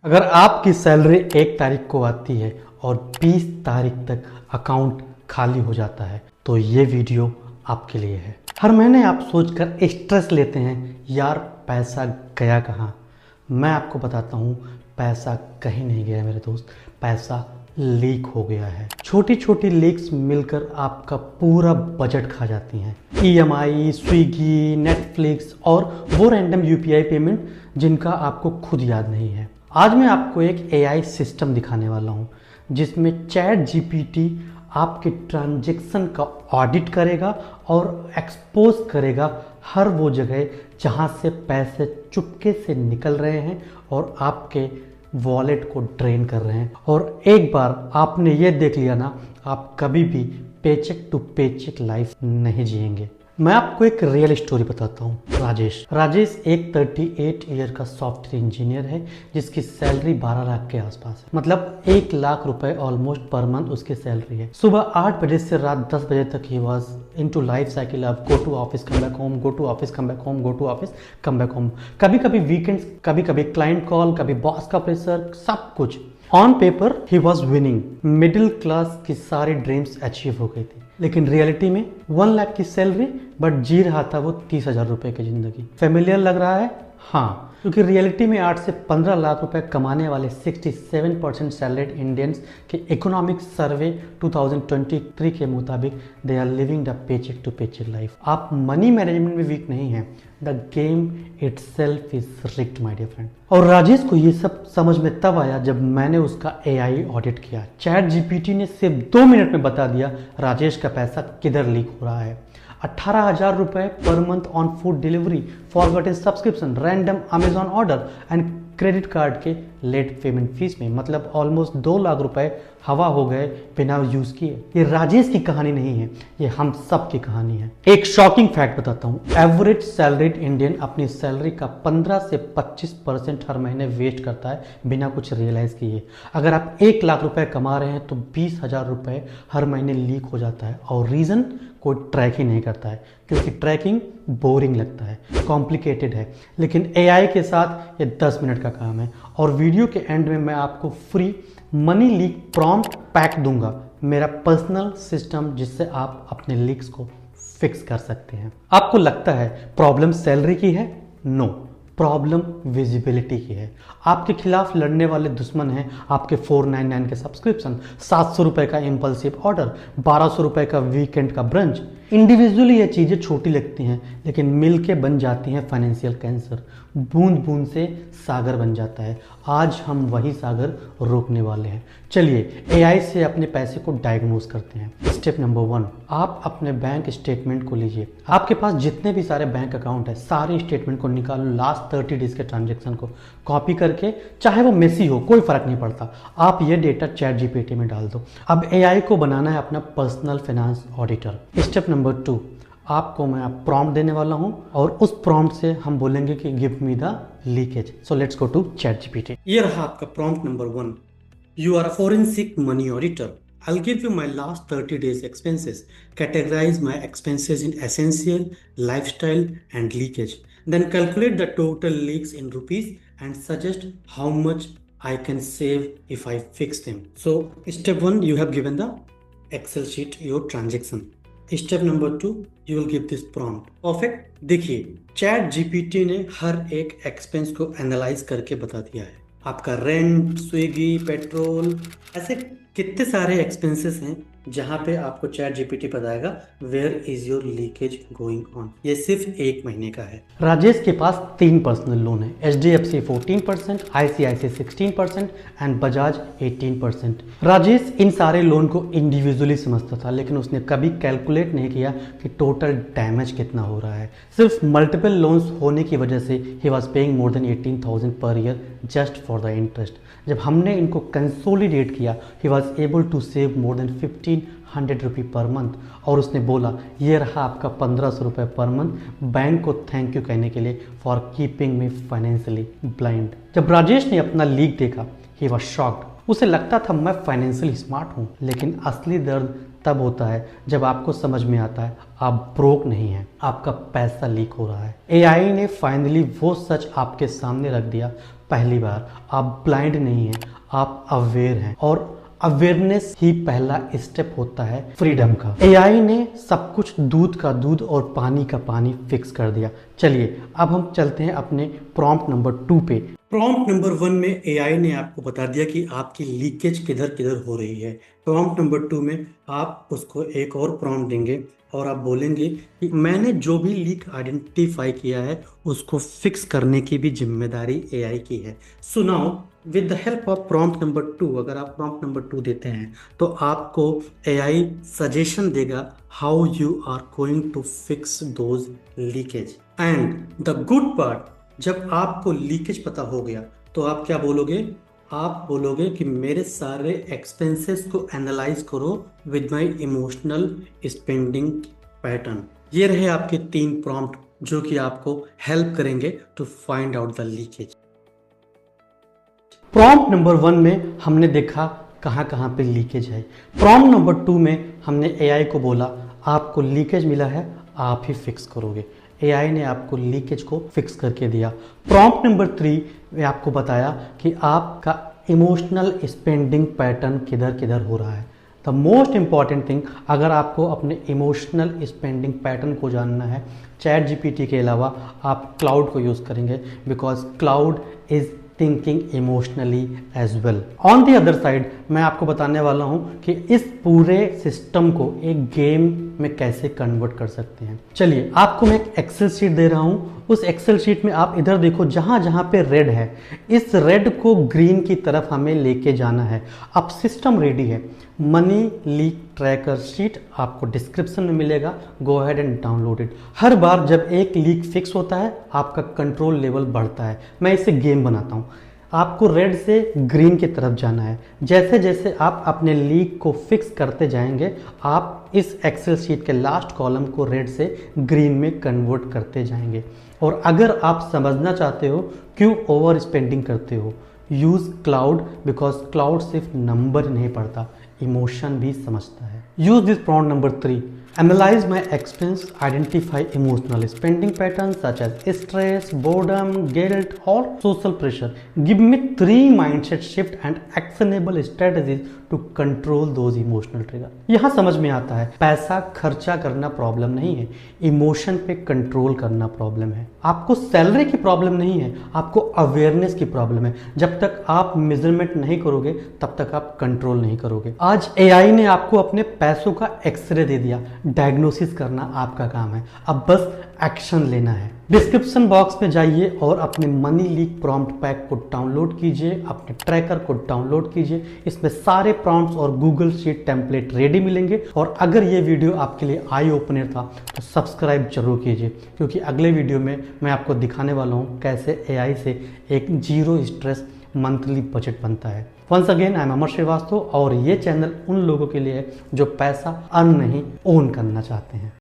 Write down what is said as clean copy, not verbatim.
अगर आपकी सैलरी 1 तारीख को आती है और 20 तारीख तक अकाउंट खाली हो जाता है तो ये वीडियो आपके लिए है। हर महीने आप सोचकर स्ट्रेस लेते हैं, यार पैसा गया कहाँ। मैं आपको बताता हूँ, पैसा कहीं नहीं गया मेरे दोस्त, पैसा लीक हो गया है। छोटी छोटी लीक्स मिलकर आपका पूरा बजट खा जाती हैं। EMI, स्विगी, नेटफ्लिक्स और वो रैंडम UPI पेमेंट जिनका आपको खुद याद नहीं है। आज मैं आपको एक AI सिस्टम दिखाने वाला हूँ जिसमें ChatGPT आपके ट्रांजैक्शन का ऑडिट करेगा और एक्सपोज करेगा हर वो जगह जहाँ से पैसे चुपके से निकल रहे हैं और आपके वॉलेट को ड्रेन कर रहे हैं। और एक बार आपने ये देख लिया ना, आप कभी भी पेचेक टू पेचेक लाइफ नहीं जिएंगे। मैं आपको एक रियल स्टोरी बताता हूँ। राजेश एक 38 ईयर का सॉफ्टवेयर इंजीनियर है जिसकी सैलरी 12 लाख के आसपास है। मतलब 1 लाख रुपए ऑलमोस्ट पर मंथ उसकी सैलरी है। सुबह 8 बजे से रात 10 बजे तक ही was into life cycle of go to office come back home, go to office come back home, go to office come back home. कभी कभी वीकेंड्स, कभी कभी क्लाइंट कॉल, कभी बॉस का प्रेशर, सब कुछ। ऑन पेपर ही वॉज विनिंग, मिडिल क्लास की सारी ड्रीम्स अचीव हो गई थी, लेकिन रियलिटी में 1 लाख की सैलरी बट जी रहा था वो 30,000 रुपए की जिंदगी। फेमिलियर लग रहा है? हाँ, क्योंकि रियलिटी में 8 से 15 लाख रुपए कमाने वाले 67% सैलरीड इंडियंस के इकोनॉमिक सर्वे 2023 के मुताबिक they are living the paycheck to paycheck life. आप मनी मैनेजमेंट में वीक नहीं हैं, the game itself is rigged my dear friend. और राजेश को ये सब समझ में तब आया जब मैंने उसका AI ऑडिट किया। ChatGPT ने सिर्फ 2 मिनट में बता दिया राजेश का पैसा किधर लीक हो रहा है। 18,000 रुपए per month on food delivery, forgotten subscription, random Amazon order and credit card के लेट पेमेंट फीस में। मतलब ऑलमोस्ट 2 लाख रुपए हवा हो गए बिना यूज किए। ये राजेश की कहानी नहीं है, ये हम सब की कहानी है। एक शॉकिंग फैक्ट बताता हूँ, एवरेज सैलरीड इंडियन अपनी सैलरी का 15 से 25% हर महीने वेस्ट करता है बिना कुछ रियलाइज किए। अगर आप 1 लाख रुपए कमा रहे हैं तो 20,000 रुपए हर महीने लीक हो जाता है। और रीजन, कोई ट्रैक ही नहीं करता है, क्योंकि ट्रैकिंग बोरिंग लगता है, कॉम्प्लिकेटेड है। लेकिन AI के साथ ये 10 मिनट का काम है। और वीडियो के एंड में मैं आपको free money leak prompt pack दूंगा, मेरा पर्सनल सिस्टम जिससे आप अपने लीक्स को फिक्स कर सकते हैं। आपको लगता है प्रॉब्लम सैलरी की है? नो, प्रॉब्लम विजिबिलिटी की है। आपके खिलाफ लड़ने वाले दुश्मन हैं आपके 499 के सब्सक्रिप्शन, 700 रुपए का इम्पल्सिव ऑर्डर, 1200 रुपए का वीकेंड का ब्रंच। इंडिविजुअली ये चीज़ें छोटी लगती हैं, लेकिन मिल के बन जाती हैं फाइनेंशियल कैंसर। बूंद बूंद से सागर बन जाता है। आज हम वही सागर रोकने वाले हैं। चलिए AI से अपने पैसे को डायग्नोज करते हैं। स्टेप नंबर 1, आप अपने बैंक स्टेटमेंट को लीजिए। आपके पास जितने भी सारे बैंक अकाउंट है, सारे स्टेटमेंट को निकालो, लास्ट 30 डेज के ट्रांजेक्शन को कॉपी करके, चाहे वो मेसी हो कोई फर्क नहीं पड़ता, आप ये डेटा ChatGPT में डाल दो। अब AI को बनाना है अपना personal finance auditor. Step number 2, आपको मैं प्रॉम्प्ट देने वाला हूं और उस प्रॉम्प्ट से हम बोलेंगे कि give me the leakage. So let's go to ChatGPT। ये रहा आपका prompt number 1। You are a forensic money auditor. I'll give you my last 30 days expenses. Categorize my expenses in essential, lifestyle and leakage. Then calculate the total leaks in rupees and suggest how much I can save if I fix them. So step 1, you have given the Excel sheet, your transaction. Step number 2, you will give this prompt. Perfect. देखिए ChatGPT ने हर एक expense को analyse करके बता दिया है। आपका rent, Swiggy, petrol, ऐसे कितने सारे एक्सपेंसेस हैं जहां पे आपको ChatGPT बताएगा where is your leakage going on. ये सिर्फ 1 महीने का है। राजेश के पास 3 पर्सनल लोन है, HDFC 14%, ICICI 16% and Bajaj 18%। Rajesh इन सारे लोन को इंडिविजुअली समझता था, लेकिन उसने कभी कैलकुलेट नहीं किया कि टोटल डैमेज कितना हो रहा है। सिर्फ मल्टीपल लोन्स होने की वजह से he was paying more than 18,000 per year just for the interest. जब हमने इनको कंसोलिडेट किया, he was able to save more than 1500 रुपये पर मंथ। और उसने बोला ये रहा आपका 1500 रुपये पर मंथ, बैंक को थैंक यू कहने के लिए for keeping me financially blind. जब राजेश ने अपना लीक देखा, ही वॉज शॉक्ड। उसे लगता था मैं फाइनेंशियली स्मार्ट हूँ, लेकिन असली दर्द तब होता है जब आपको समझ में आता है आप ब्रोक नहीं हैं, आपका पैसा लीक हो रहा है। AI ने फाइनली वो सच आपके सामने रख दिया। पहली बार। आप ब्लाइंड नहीं हैं, आप अवेयर हैं, और अवेयरनेस ही पहला स्टेप होता है फ्रीडम का। एआई ने सब कुछ दूध का दूध और पानी का पानी फिक्स कर दिया। चलिए अब हम चलते हैं अपने प्रॉम्प्ट नंबर 2 पे। प्रॉम्प्ट नंबर 1 में एआई ने आपको बता दिया कि आपकी लीकेज किधर किधर हो रही है। प्रॉम्प्ट नंबर 2 में आप उसको एक और प्रॉम्प्ट देंगे और आप बोलेंगे कि मैंने जो भी लीक आइडेंटिफाई किया है उसको फिक्स करने की भी जिम्मेदारी एआई की है। So now with the help of prompt number 2, अगर आप प्रॉम्प्ट नंबर 2 देते हैं तो आपको एआई सजेशन देगा how you are going to fix those leakage. And the good part, जब आपको लीकेज पता हो गया तो आप क्या बोलोगे? आप बोलोगे कि मेरे सारे एक्सपेंसेस को एनालाइज करो with my emotional spending pattern. ये रहे आपके 3 प्रॉम्प्ट जो कि आपको हेल्प करेंगे to find out the leakage. Prompt number 1 में हमने देखा कहाँ कहाँ पे लीकेज है। प्रॉम्प्ट नंबर 2 में हमने एआई को बोला आपको लीकेज मिला है, आप ही फिक्स करोगे। एआई ने आपको लीकेज को फिक्स करके दिया। प्रॉम्प्ट नंबर 3 में आपको बताया कि आपका इमोशनल स्पेंडिंग पैटर्न किधर किधर हो रहा है। द मोस्ट इंपॉर्टेंट थिंग, अगर आपको अपने इमोशनल स्पेंडिंग पैटर्न को जानना है, चैट जीपीटी के अलावा आप क्लाउड को यूज़ करेंगे, because Claude is thinking emotionally as well. On the other side मैं आपको बताने वाला हूं कि इस पूरे सिस्टम को एक गेम में कैसे कन्वर्ट कर सकते हैं। चलिए आपको मैं एक एक्सेल शीट दे रहा हूं, उस एक्सेल शीट में आप इधर देखो जहां जहां पे रेड है, इस रेड को ग्रीन की तरफ हमें लेके जाना है। अब सिस्टम रेडी है। मनी लीक ट्रैकर शीट आपको डिस्क्रिप्शन में मिलेगा, go ahead and download it. हर बार जब एक लीक फिक्स होता है आपका कंट्रोल लेवल बढ़ता है। मैं इसे गेम बनाता हूँ। आपको रेड से ग्रीन की तरफ जाना है। जैसे जैसे आप अपने लीक को फिक्स करते जाएंगे आप इस एक्सेल शीट के लास्ट कॉलम को रेड से ग्रीन में कन्वर्ट करते जाएंगे। और अगर आप समझना चाहते हो क्यों ओवर स्पेंडिंग करते हो, यूज क्लाउड, बिकॉज क्लाउड सिर्फ नंबर नहीं पढ़ता, इमोशन भी समझता है। Use this prompt number 3, analyse my expense, identify emotional spending pattern such as stress, boredom, guilt और social pressure. Give me 3 mindset shift and actionable strategies to control those emotional trigger. यहां समझ में आता है पैसा खर्चा करना प्रॉब्लम नहीं है, इमोशन पे कंट्रोल करना प्रॉब्लम है। आपको सैलरी की प्रॉब्लम नहीं है, आपको अवेयरनेस की प्रॉब्लम है। जब तक आप मेजरमेंट नहीं करोगे तब तक आप कंट्रोल नहीं करोगे। आज एआई ने आपको अपने पैसों का एक्सरे दे दिया, डायग्नोसिस करना आपका काम है, अब बस एक्शन लेना है। डिस्क्रिप्शन बॉक्स में जाइए और अपने मनी लीक प्रॉम्प्ट पैक को डाउनलोड कीजिए, अपने ट्रैकर को डाउनलोड कीजिए। इसमें सारे प्रॉम्प्ट्स और गूगल शीट टेम्पलेट रेडी मिलेंगे। और अगर ये वीडियो आपके लिए आई ओपनर था तो सब्सक्राइब जरूर कीजिए, क्योंकि अगले वीडियो में मैं आपको दिखाने वाला हूँ कैसे एआई से एक जीरो स्ट्रेस मंथली बजट बनता है। वंस अगेन आई एम अमर श्रीवास्तव और ये चैनल उन लोगों के लिए है जो पैसा अर्न नहीं ओन करना चाहते हैं।